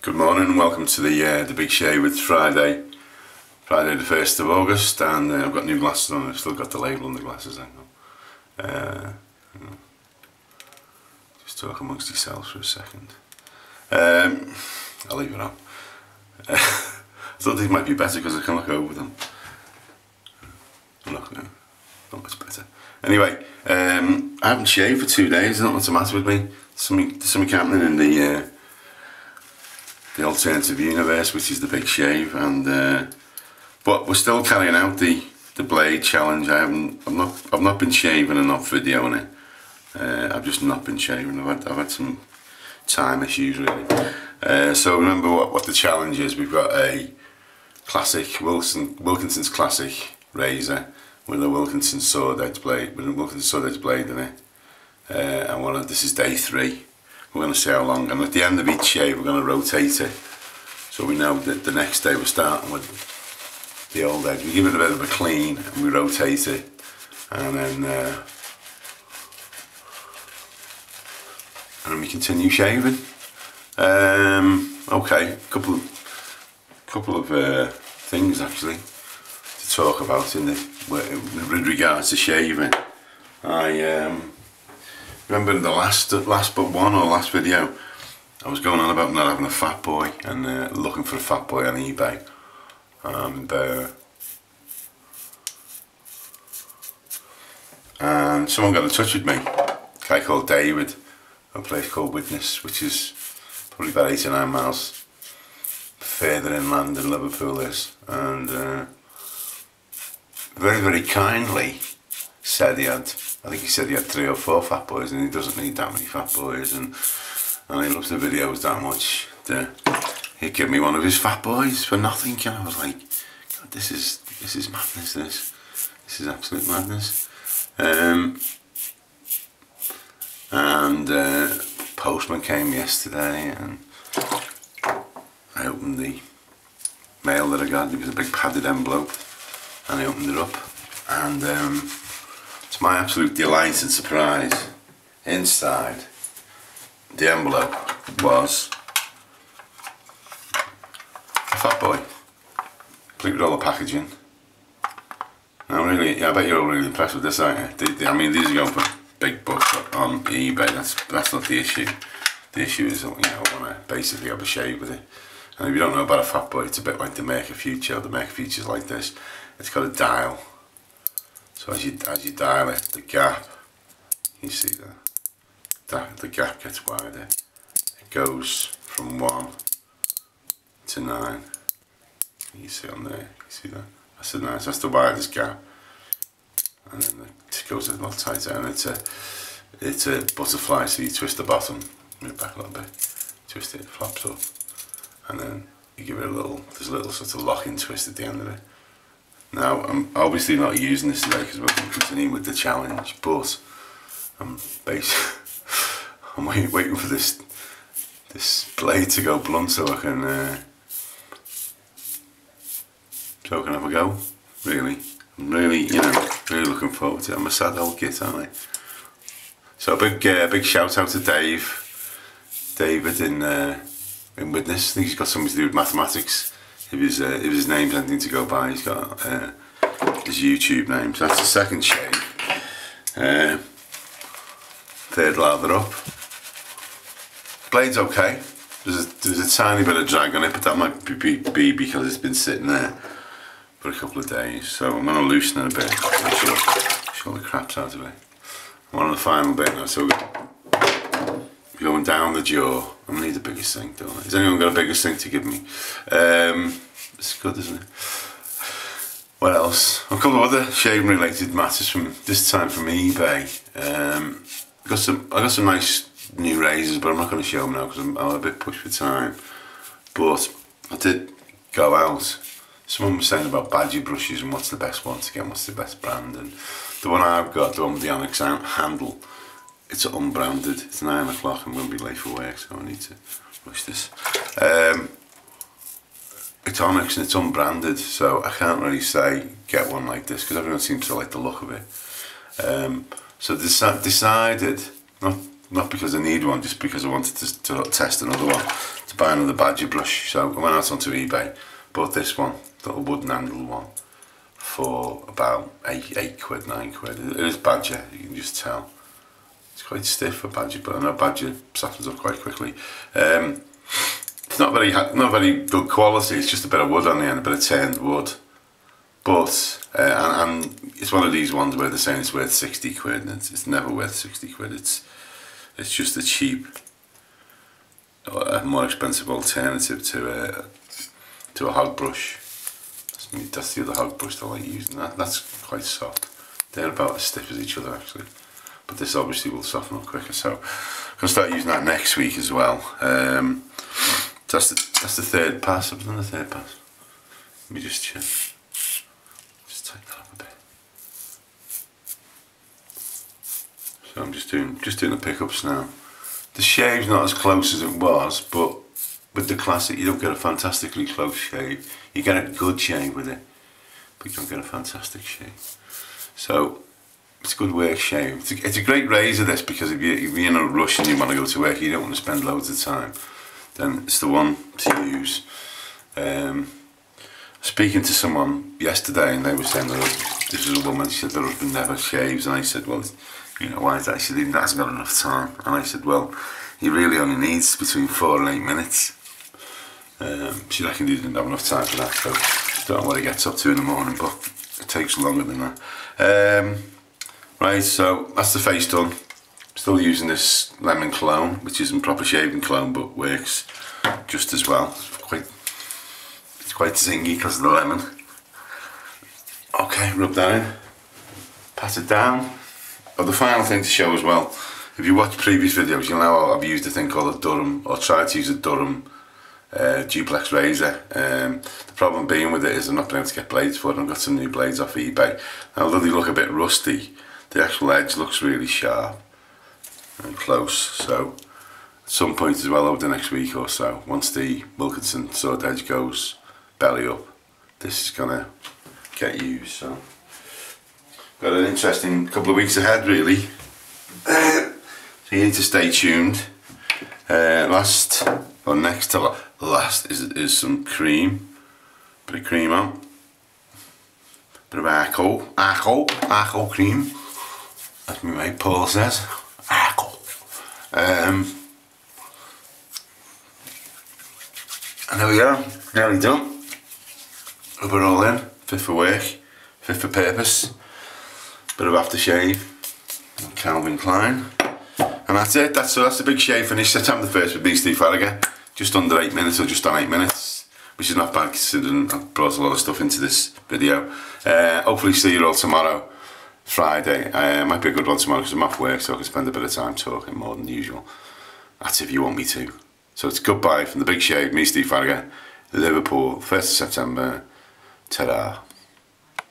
Good morning and welcome to the big shave. It's Friday the 1st of August, and I've got new glasses on. I've still got the label on the glasses. Just talk amongst yourselves for a second. I'll leave it on. I thought these might be better because I can look over them. Not much better. Anyway, I haven't shaved for 2 days. I don't know what's the matter with me. Something happening in the alternative universe, which is the big shave, and but we're still carrying out the blade challenge. I've not been shaving and not videoing it. I've just not been shaving. I've had some time issues really. So remember what the challenge is. We've got a classic Wilkinson's classic razor with a Wilkinson sword edge blade, in it, and this is day 3. We're going to see how long, and at the end of each shave we're going to rotate it, so we know that the next day we're starting with the old edge. We give it a bit of a clean and we rotate it, and then we continue shaving. Okay, couple of things actually to talk about with regards to shaving. I remember in the last video, I was going on about not having a fat boy and looking for a fat boy on eBay, and someone got in touch with me, a guy called David, a place called Witness, which is probably about 8 or 9 miles further inland than Liverpool is, and very, very kindly said I think he said he had 3 or 4 fat boys, and he doesn't need that many fat boys, and he loves the videos that much that he'd give me one of his fat boys for nothing. And I was like, God, this is madness. This is absolute madness. Postman came yesterday, and I opened the mail that I got. It was a big padded envelope, and I opened it up, and to my absolute delight and surprise, inside the envelope was a fat boy, complete with all the packaging. Now really, I bet you're all really impressed with this, aren't you? I mean, these are going for big bucks on eBay. That's not the issue. The issue is, I want to basically have a shave with it. And if you don't know about a fat boy, it's a bit like the Merc Future. The Merc Future is like this. It's got a dial. So as you dial it, the gap, you see that the gap gets wider. It goes from 1 to 9. You see on there, you see that? That's the 9. So that's the widest gap. And then it goes a little tighter, and it's a butterfly. So you twist the bottom, move it back a little bit, twist it, it flaps up, and then you give it there's a little sort of locking twist at the end of it. Now, I'm obviously not using this today because we're going to continue with the challenge, but I'm waiting for this blade to go blunt so I can have a go. Really, I'm really looking forward to it. I'm a sad old git, aren't I? So a big shout out to David in Witness. I think he's got something to do with mathematics. If his name's anything to go by, he's got his YouTube name. So that's the second shave. Third lather up. Blade's okay. There's a tiny bit of drag on it, but that might be because it's been sitting there for a couple of days. So I'm going to loosen it a bit. Make sure the crap's out of it. I'm on the final bit now. So we're going down the jaw. I'm going to need a bigger sink, don't I? Has anyone got a bigger sink to give me? It's good, isn't it? What else? A couple of other shaving related matters this time from eBay. I got some nice new razors, but I'm not going to show them now because I'm a bit pushed for time. But I did go out. Someone was saying about badger brushes and what's the best one to get, what's the best brand, and the one I've got, the one with the onyx handle, it's unbranded. It's 9 o'clock. I'm going to be late for work, so I need to rush this. It's onyx and it's unbranded, so I can't really say get one like this because everyone seems to like the look of it. So decided, not because I need one, just because I wanted to test another one, to buy another Badger brush, so I went out onto eBay, bought this one, little wooden handled one, for about 8 quid, 9 quid. It is Badger, you can just tell. It's quite stiff for Badger, but I know Badger softens up quite quickly. It's not very good quality, it's just a bit of wood on the end, a bit of turned wood. But, and it's one of these ones where they're saying it's worth 60 quid, and it's never worth 60 quid. It's just a cheap, a more expensive alternative to a hog brush. That's the other hog brush I like using. That's quite soft. They're about as stiff as each other actually, but this obviously will soften up quicker. So I'm gonna start using that next week as well. That's the third pass. I've done the third pass. Let me just check. Just take that up a bit. So I'm just doing the pickups now. The shave's not as close as it was, but with the Classic you don't get a fantastically close shave. You get a good shave with it, but you don't get a fantastic shave. So it's a good work shave. It's a great razor this, because if you're in a rush and you want to go to work, you don't want to spend loads of time, then it's the one to use. Speaking to someone yesterday, and they were saying that this was a woman, she said their husband never shaves, and I said, well, you know, why is that? She said, he hasn't got enough time. And I said, well, he really only needs between 4 and 8 minutes. She reckoned he didn't have enough time for that, so I don't know what he gets up to in the morning, but it takes longer than that. Right, so that's the face done. Still using this lemon cologne, which isn't proper shaving cologne, but works just as well. It's quite zingy because of the lemon. Okay, rub that in, pat it down. Oh, the final thing to show as well, if you watch previous videos, you'll know I've used a thing called a Durham, or tried to use a Durham duplex razor. The problem being with it is I've not been able to get blades for it. I've got some new blades off eBay. Although they look a bit rusty, the actual edge looks really sharp and close. So at some point as well over the next week or so, once the Wilkinson sword edge goes belly up, this is gonna get used. So got an interesting couple of weeks ahead really. So you need to stay tuned. Next to last is some cream. Bit of cream on. Bit of Arco cream. As my mate Paul says. Arco. And there we go, nearly done. Rub it all in, fit for work, fit for purpose. Bit of aftershave, Calvin Klein. And that's it, that's the big shave finish. September 1st with me, Steve Faragher. Just under 8 minutes, or just on 8 minutes, which is not bad considering I've brought a lot of stuff into this video. Hopefully see you all tomorrow, Friday. Might be a good one tomorrow because I'm off work, so I can spend a bit of time talking more than usual. That's if you want me to. So it's goodbye from the big shave, me, Steve Faragher, Liverpool, 1st of September. Ta-da.